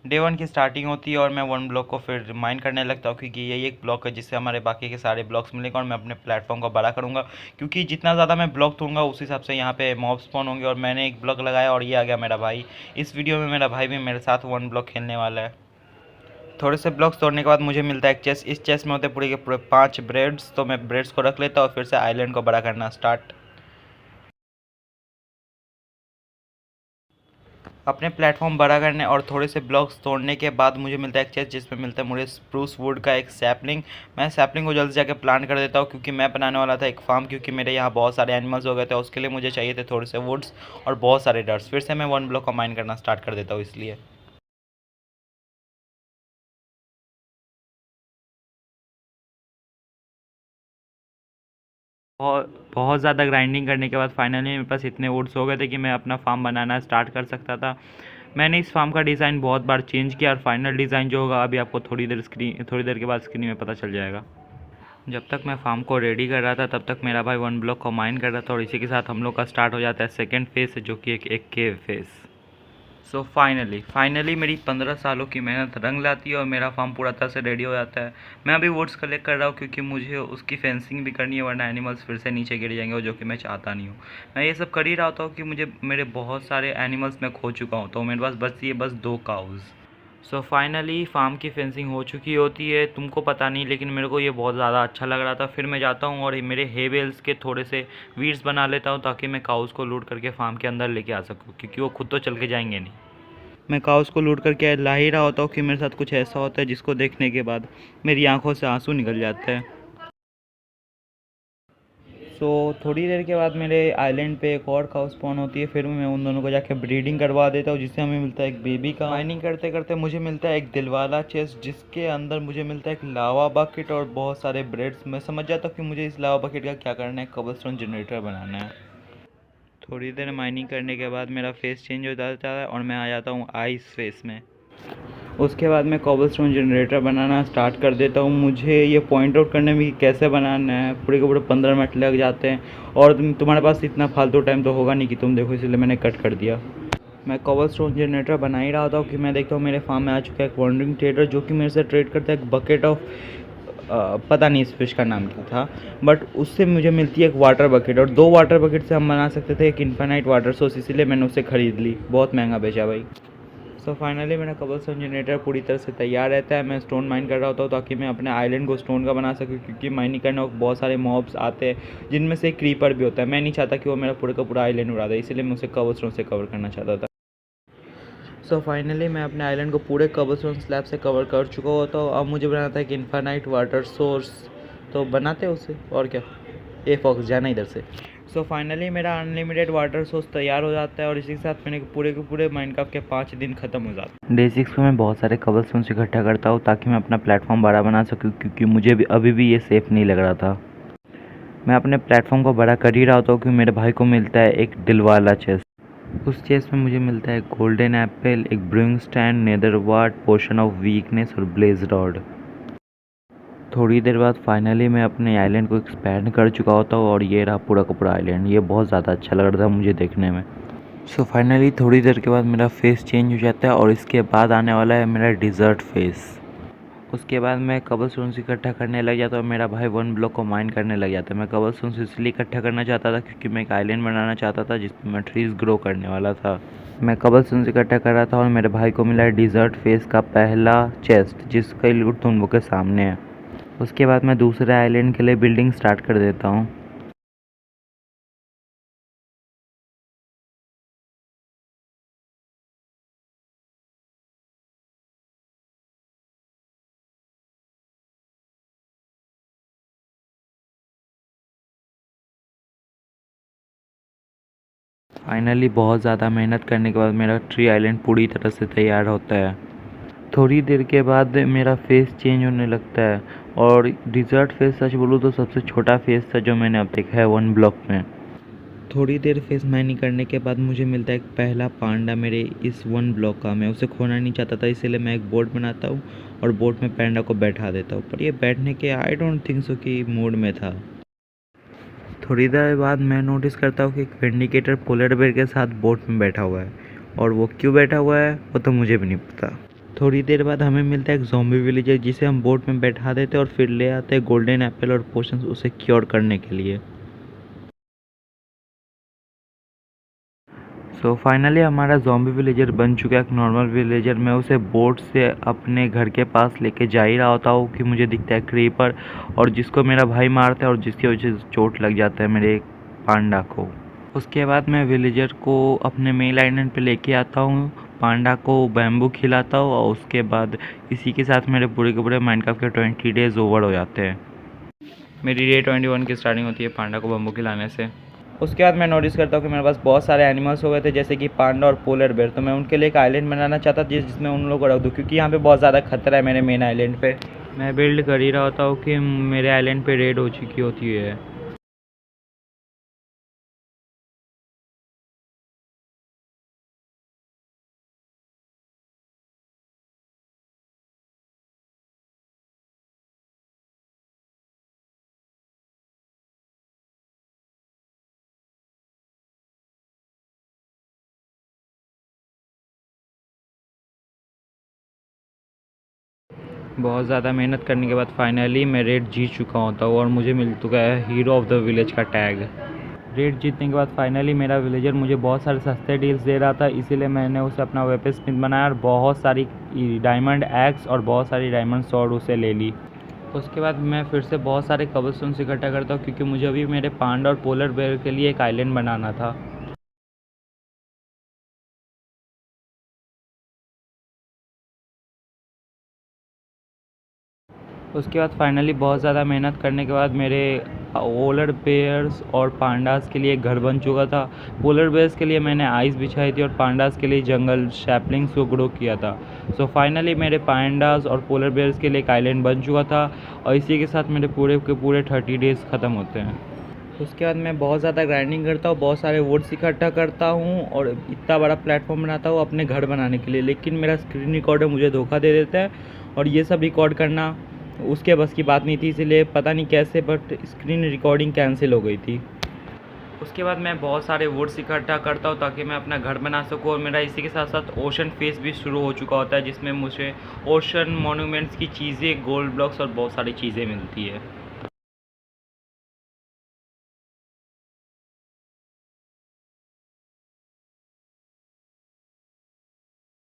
Day one की starting होती है और मैं वन ब्लॉक को फिर माइन करने लगता हूँ, क्योंकि यही एक ब्लॉक है जिससे हमारे बाकी के सारे ब्लॉक्स मिलेंगे और मैं अपने प्लेटफॉर्म को बड़ा करूँगा। क्योंकि जितना ज़्यादा मैं ब्लॉक दूंगा उस हिसाब से यहाँ पे मॉब स्पॉन होंगे। और मैंने एक ब्लॉक लगाया और ये आ गया मेरा भाई। इस वीडियो में मेरा भाई भी मेरे साथ वन ब्लॉक खेलने वाला है। थोड़े से ब्लॉक्स तोड़ने के बाद मुझे मिलता है एक चेस्ट। इस चेस्ट में होते पूरे के पूरे 5 ब्रेड्स। तो मैं ब्रेड्स को रख लेता हूँ और फिर से आइलैंड को बड़ा करना स्टार्ट। अपने प्लेटफॉर्म बड़ा करने और थोड़े से ब्लॉक्स तोड़ने के बाद मुझे मिलता है एक चेस्ट जिसमें मिलता है मुझे स्प्रूस वुड का एक सैपलिंग। मैं सैपलिंग को जल्दी जाके प्लांट कर देता हूँ, क्योंकि मैं बनाने वाला था एक फार्म। क्योंकि मेरे यहाँ बहुत सारे एनिमल्स हो गए थे, उसके लिए मुझे चाहिए थे थोड़े से वुड्स और बहुत सारे डर्ट्स। फिर से मैं वन ब्लॉक को माइन करना स्टार्ट कर देता हूँ इसलिए। बहुत बहुत ज़्यादा ग्राइंडिंग करने के बाद फाइनली मेरे पास इतने वुड्स हो गए थे कि मैं अपना फार्म बनाना स्टार्ट कर सकता था। मैंने इस फार्म का डिज़ाइन बहुत बार चेंज किया और फाइनल डिज़ाइन जो होगा अभी आपको थोड़ी देर के बाद स्क्रीन में पता चल जाएगा। जब तक मैं फार्म को रेडी कर रहा था तब तक मेरा भाई वन ब्लॉक को माइन कर रहा था और इसी के साथ हम लोग का स्टार्ट हो जाता है सेकंड फेज़, जो कि एक केव फेज़। सो फाइनली मेरी 15 सालों की मेहनत रंग लाती है और मेरा फार्म पूरा तरह से रेडी हो जाता है। मैं अभी वुड्स कलेक्ट कर रहा हूँ, क्योंकि मुझे उसकी फेंसिंग भी करनी है, वरना एनिमल्स फिर से नीचे गिर जाएंगे, और जो कि मैं चाहता नहीं हूँ। मैं ये सब कर ही रहा होता हूँ कि मुझे मेरे बहुत सारे एनिमल्स मैं खो चुका हूँ, तो मेरे पास बस 2 काउज़। सो फाइनली फार्म की फेंसिंग हो चुकी होती है, तुमको पता नहीं, लेकिन मेरे को ये बहुत ज़्यादा अच्छा लग रहा था। फिर मैं जाता हूँ और मेरे हे बेल्स के थोड़े से वीड्स बना लेता हूँ, ताकि मैं काउस को लूट करके फार्म के अंदर लेके आ सकूँ, क्योंकि वो खुद तो चल के जाएंगे नहीं। मैं काउस को लूट करके ला ही रहा होता हूँ कि मेरे साथ कुछ ऐसा होता है जिसको देखने के बाद मेरी आंखों से आंसू निकल जाते हैं। सो थोड़ी देर के बाद मेरे आइलैंड पे एक और काउ स्पॉन होती है। फिर मैं उन दोनों को जाके ब्रीडिंग करवा देता हूँ, जिससे हमें मिलता है एक बेबी का। माइनिंग करते करते मुझे मिलता है एक दिलवाला चेस्ट, जिसके अंदर मुझे मिलता है एक लावा बकेट और बहुत सारे ब्रेड्स। मैं समझ जाता हूँ कि मुझे इस लावा बकेट का क्या करना है, कबलस्टोन जनरेटर बनाना है। थोड़ी देर माइनिंग करने के बाद मेरा फेस चेंज हो जाता है और मैं आ जाता हूँ आइस फेस में। उसके बाद मैं कॉबलस्टोन जनरेटर बनाना स्टार्ट कर देता हूँ। मुझे ये पॉइंट आउट करने में कि कैसे बनाना है, पूरे के पूरे 15 मिनट लग जाते हैं, और तुम्हारे पास इतना फालतू टाइम तो होगा नहीं कि तुम देखो, इसलिए मैंने कट कर दिया। मैं कॉबलस्टोन जनरेटर बना ही रहा था कि मैं देखता हूँ मेरे फार्म में आ चुका है एक वॉन्डरिंग ट्रेडर, जो कि मेरे से ट्रेड करता है एक बकेट ऑफ पता नहीं इस फिश का नाम क्या था, बट उससे मुझे मिलती है एक वाटर बकेट, और 2 वाटर बकेट से हम बना सकते थे एक इन्फाइनाइट वाटर सोर्स, इसीलिए मैंने उसे ख़रीद ली। बहुत महंगा बेचा भाई। सो फाइनली मेरा कबलस्टोन जनरेटर पूरी तरह से तैयार रहता है। मैं स्टोन माइन कर रहा होता हूँ ताकि मैं अपने आइलैंड को स्टोन का बना सकूँ, क्योंकि माइनिंग करने वक्त बहुत सारे मॉब्स आते हैं, जिनमें से क्रीपर भी होता है। मैं नहीं चाहता कि वो मेरा पूरे का पूरा आइलैंड उड़ा दे, इसलिए मैं उसे कबलस्टोन से कवर करना चाहता था। सो फाइनली मैं अपने आइलैंड को पूरे कबलस्टोन स्लैब से कवर कर चुका होता हूँ। अब मुझे बनाना था एक इन्फाइनाइट वाटर सोर्स, तो बनाते हैं उसे, और क्या। ए फॉक्स जाना इधर से। सो फाइनली मेरा अनलिमिटेड वाटर सोर्स तैयार हो जाता है, और इसी के साथ मैंने पूरे के पूरे माइनक्राफ्ट के 5 दिन खत्म हो जाते हैं। डे 6 में मैं बहुत सारे कबलस्टोन्स इकट्ठा करता हूँ ताकि मैं अपना प्लेटफॉर्म बड़ा बना सकूँ, क्योंकि मुझे भी अभी भी ये सेफ़ नहीं लग रहा था। मैं अपने प्लेटफॉर्म को बड़ा कर ही रहा होता हूँ कि मेरे भाई को मिलता है एक दिल वाला चेस्ट। उस चेस्ट में मुझे मिलता है गोल्डन एप्पल, एक brewing stand, nether wart, potion of weakness और ब्लेज रॉड। थोड़ी देर बाद फाइनली मैं अपने आइलैंड को एक्सपैंड कर चुका होता हूँ, और ये रहा पूरा का पूरा आइलैंड। ये बहुत ज़्यादा अच्छा लग रहा था मुझे देखने में। सो फाइनली थोड़ी देर के बाद मेरा फेस चेंज हो जाता है, और इसके बाद आने वाला है मेरा डिज़र्ट फेस। उसके बाद मैं कबलस्टोन्स इकट्ठा करने लग जाता हूँ, मेरा भाई वन ब्लॉक को माइन करने लग जाता है। मैं कबलस्टोन्स इसलिए इकट्ठा करना चाहता था क्योंकि मैं एक आइलैंड बनाना चाहता था जिसमें मैं ट्रीज़ ग्रो करने वाला था। मैं कबलस्टोन्स इकट्ठा कर रहा था और मेरे भाई को मिला है डिज़र्ट फेस का पहला चेस्ट, जिसका लूट तुम लोग के सामने है। उसके बाद मैं दूसरे आइलैंड के लिए बिल्डिंग स्टार्ट कर देता हूँ। फाइनली बहुत ज़्यादा मेहनत करने के बाद मेरा ट्री आइलैंड पूरी तरह से तैयार होता है। थोड़ी देर के बाद मेरा फेस चेंज होने लगता है, और डिज़र्ट फेस सच बोलूँ तो सबसे छोटा फेस था जो मैंने अब देखा है वन ब्लॉक में। थोड़ी देर फेस माइनिंग करने के बाद मुझे मिलता है एक पहला पांडा मेरे इस वन ब्लॉक का। मैं उसे खोना नहीं चाहता था, इसलिए मैं एक बोट बनाता हूँ और बोट में पांडा को बैठा देता हूँ, पर ये बैठने के आई डोंट थिंक सो कि मूड में था। थोड़ी देर बाद मैं नोटिस करता हूँ कि एक विंडिकेटर पोलर बेयर के साथ बोट में बैठा हुआ है, और वो क्यों बैठा हुआ है वो तो मुझे भी नहीं पता। थोड़ी देर बाद हमें मिलता है एक ज़ॉम्बी विलेजर, जिसे हम बोट में बैठा देते हैं और फिर ले आते हैं गोल्डन एप्पल और पोशंस उसे क्योर करने के लिए। सो फाइनली हमारा ज़ॉम्बी विलेजर बन चुका है एक नॉर्मल विलेजर। मैं उसे बोट से अपने घर के पास लेके जा ही रहा होता हूँ कि मुझे दिखता है क्रीपर, और जिसको मेरा भाई मारता है और जिसकी वजह से चोट लग जाता है मेरे पांडा को। उसके बाद मैं विलेजर को अपने मेल आइलैंड पे लेके आता हूँ, पांडा को बैम्बू खिलाता हूँ, और उसके बाद इसी के साथ मेरे पूरे के पूरे माइनक्राफ्ट के 20 डेज़ ओवर हो जाते हैं। मेरी डे 21 की स्टार्टिंग होती है पांडा को बैम्बू खिलाने से। उसके बाद मैं नोटिस करता हूँ कि मेरे पास बहुत सारे एनिमल्स हो गए थे, जैसे कि पांडा और पोलर बेयर। तो मैं उनके लिए एक आइलैंड बनाना चाहता था जिसमें उन लोगों को रख दूँ, क्योंकि यहाँ पे बहुत ज़्यादा खतरा है मेरे मेन आइलैंड पे। मैं बिल्ड कर ही रहा होता हूँ कि मेरे आइलैंड पे रेड हो चुकी होती है। बहुत ज़्यादा मेहनत करने के बाद फाइनली मैं रेड जीत चुका होता हूँ और मुझे मिल चुका है हीरो ऑफ द विलेज का टैग। रेड जीतने के बाद फाइनली मेरा विलेजर मुझे बहुत सारे सस्ते डील्स दे रहा था, इसीलिए मैंने उसे अपना वेपन स्मिथ बनाया और बहुत सारी डायमंड एक्स और बहुत सारी डायमंड स्वॉर्ड उसे ले ली। उसके बाद मैं फिर से बहुत सारे कबलस्टोन्स इकट्ठा करता हूँ, क्योंकि मुझे अभी मेरे पांडा और पोलर बेयर के लिए एक आइलैंड बनाना था। उसके बाद फाइनली बहुत ज़्यादा मेहनत करने के बाद मेरे पोलर बेयर्स और पांडास के लिए एक घर बन चुका था। पोलर बेयर्स के लिए मैंने आइस बिछाई थी और पांडास के लिए जंगल सैपलिंग्स को ग्रो किया था। सो फाइनली मेरे पांडास और पोलर बेयर्स के लिए एक आइलैंड बन चुका था, और इसी के साथ मेरे पूरे के पूरे 30 डेज़ ख़त्म होते हैं। उसके बाद मैं बहुत ज़्यादा ग्राइंडिंग करता हूँ, बहुत सारे वुड्स इकट्ठा करता हूँ और इतना बड़ा प्लेटफॉर्म बनाता हूँ अपने घर बनाने के लिए। लेकिन मेरा स्क्रीन रिकॉर्डर मुझे धोखा दे देता है, और ये सब रिकॉर्ड करना उसके बस की बात नहीं थी, इसलिए पता नहीं कैसे बट स्क्रीन रिकॉर्डिंग कैंसिल हो गई थी। उसके बाद मैं बहुत सारे वुड्स इकट्ठा करता हूँ ताकि मैं अपना घर बना सकूँ, और मेरा इसी के साथ साथ ओशन फेस भी शुरू हो चुका होता है, जिसमें मुझे ओशन मोन्यूमेंट्स की चीज़ें, गोल्ड ब्लॉक्स और बहुत सारी चीज़ें मिलती है।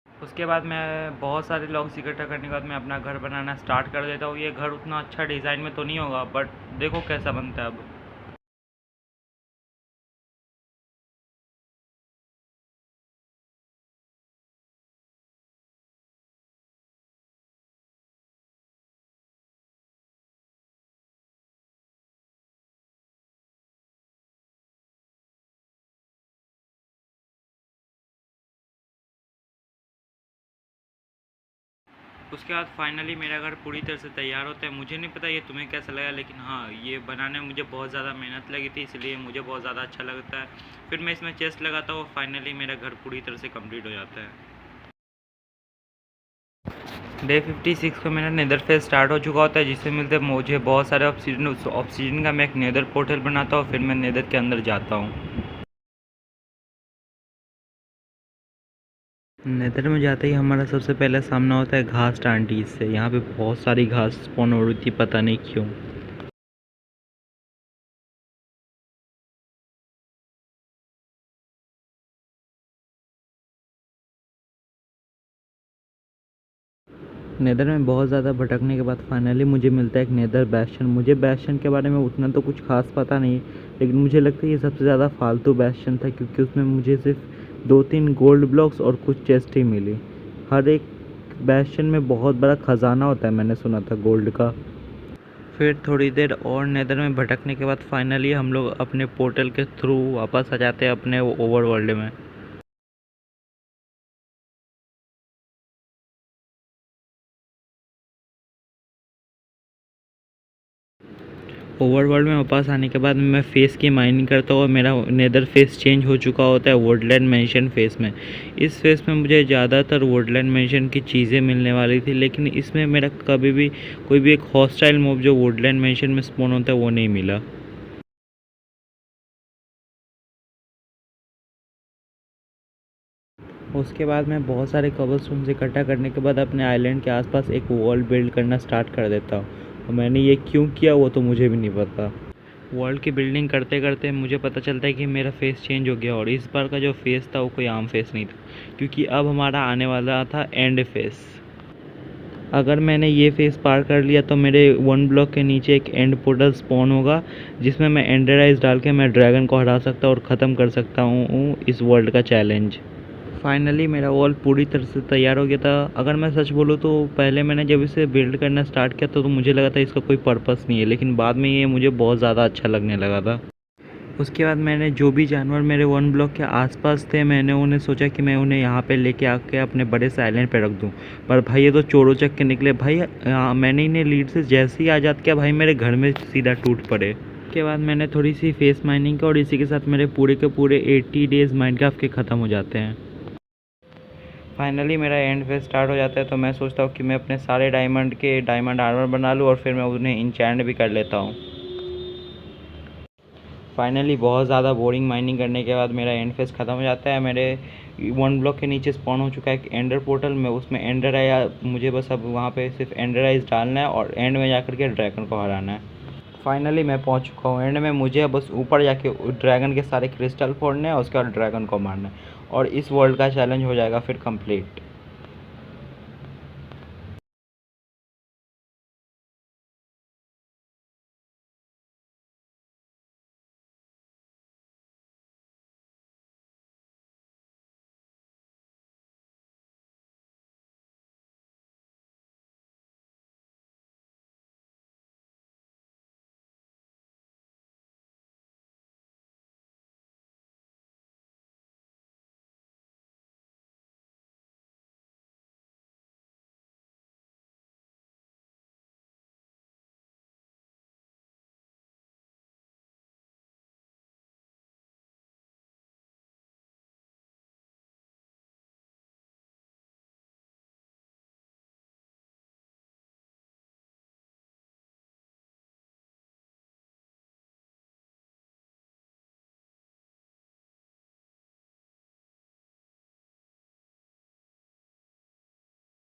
उसके बाद मैं बहुत सारे लॉग्स इकट्ठा करने के बाद मैं अपना घर बनाना स्टार्ट कर देता हूँ। ये घर उतना अच्छा डिज़ाइन में तो नहीं होगा, बट देखो कैसा बनता है अब। उसके बाद फाइनली मेरा घर पूरी तरह से तैयार होता है। मुझे नहीं पता ये तुम्हें कैसा लगा, लेकिन हाँ, ये बनाने में मुझे बहुत ज़्यादा मेहनत लगी थी, इसलिए मुझे बहुत ज़्यादा अच्छा लगता है। फिर मैं इसमें चेस्ट लगाता हूँ, फाइनली मेरा घर पूरी तरह से कंप्लीट हो जाता है। डे 56 को मेरा नेदर फेज स्टार्ट हो चुका होता है, जिससे मिलते मुझे बहुत सारे ऑक्सीजन। उस ऑक्सीजन का मैं एक नेदर पोर्टल बनाता हूँ, फिर मैं नेदर के अंदर जाता हूँ। नेदर में जाते ही हमारा सबसे पहले सामना होता है घास टांटी से। यहाँ पे बहुत सारी घास स्पॉन हो रही थी, पता नहीं क्यों। नेदर में बहुत ज़्यादा भटकने के बाद फाइनली मुझे मिलता है एक नेदर बैस्शन। मुझे बैस्शन के बारे में उतना तो कुछ खास पता नहीं, लेकिन मुझे लगता है ये सबसे ज़्यादा फालतू बैस्शन था, क्योंकि उसमें मुझे सिर्फ 2-3 गोल्ड ब्लॉक्स और कुछ चेस्ट ही मिली। हर एक बैस्शन में बहुत बड़ा ख़जाना होता है, मैंने सुना था गोल्ड का। फिर थोड़ी देर और नेदर में भटकने के बाद फाइनली हम लोग अपने पोर्टल के थ्रू वापस आ जाते हैं अपने ओवरवर्ल्ड में। ओवरवर्ल्ड में वापस आने के बाद मैं फेस की माइनिंग करता हूँ और मेरा नेदर फेस चेंज हो चुका होता है वुडलैंड मेंशन फेस में। इस फेस में मुझे ज़्यादातर वुडलैंड मेंशन की चीज़ें मिलने वाली थी, लेकिन इसमें मेरा कभी भी कोई भी एक हॉस्टाइल मूव जो वुडलैंड मेंशन में स्पॉन होता है वो नहीं मिला। उसके बाद मैं बहुत सारे कॉबलस्टोन्स इकट्ठा करने के बाद अपने आइलैंड के आसपास एक वॉल बिल्ड करना स्टार्ट कर देता हूँ। और मैंने ये क्यों किया वो तो मुझे भी नहीं पता। वर्ल्ड की बिल्डिंग करते करते मुझे पता चलता है कि मेरा फेस चेंज हो गया, और इस बार का जो फेस था वो कोई आम फेस नहीं था, क्योंकि अब हमारा आने वाला था एंड फेस। अगर मैंने ये फेस पार कर लिया तो मेरे 1 ब्लॉक के नीचे एक एंड पोर्टल स्पॉन होगा, जिसमें मैं एंडर आइज डाल के मैं ड्रैगन को हरा सकता और ख़त्म कर सकता हूँ इस वर्ल्ड का चैलेंज। फाइनली मेरा वॉल पूरी तरह से तैयार हो गया था। अगर मैं सच बोलूँ तो पहले मैंने जब इसे बिल्ड करना स्टार्ट किया तो मुझे लगा था इसका कोई पर्पस नहीं है, लेकिन बाद में ये मुझे बहुत ज़्यादा अच्छा लगने लगा था। उसके बाद मैंने जो भी जानवर मेरे 1 ब्लॉक के आसपास थे, मैंने उन्हें सोचा कि मैं उन्हें यहाँ पे लेके आके अपने बड़े से आइलैंड पे रख दूँ। पर भाई ये तो चोरों चक के निकले भाई। मैंने इन्हें लीड से जैसे ही आज़ाद किया भाई मेरे घर में सीधा टूट पड़े। उसके बाद मैंने थोड़ी सी फेस माइनिंग की, और इसी के साथ मेरे पूरे के पूरे 80 डेज़ माइनक्राफ्ट के ख़त्म हो जाते हैं। फाइनली मेरा एंड फेज स्टार्ट हो जाता है, तो मैं सोचता हूँ कि मैं अपने सारे डायमंड के डायमंड आर्मर बना लूँ और फिर मैं उन्हें इंचैंट भी कर लेता हूँ। फाइनली बहुत ज़्यादा बोरिंग माइनिंग करने के बाद मेरा एंड फेज ख़त्म हो जाता है। मेरे 1 ब्लॉक के नीचे स्पॉन हो चुका है एक एंडर पोर्टल में, उसमें एंडर आया। मुझे बस अब वहाँ पे सिर्फ एंडर आइज डालना है और एंड में जाकर के ड्रैगन को हराना है। फाइनली मैं पहुँच चुका हूँ एंड में। मुझे बस ऊपर जाके ड्रैगन के सारे क्रिस्टल फोड़ने हैं, उसके बाद ड्रैगन को मारना है, और इस वर्ल्ड का चैलेंज हो जाएगा फिर कंप्लीट।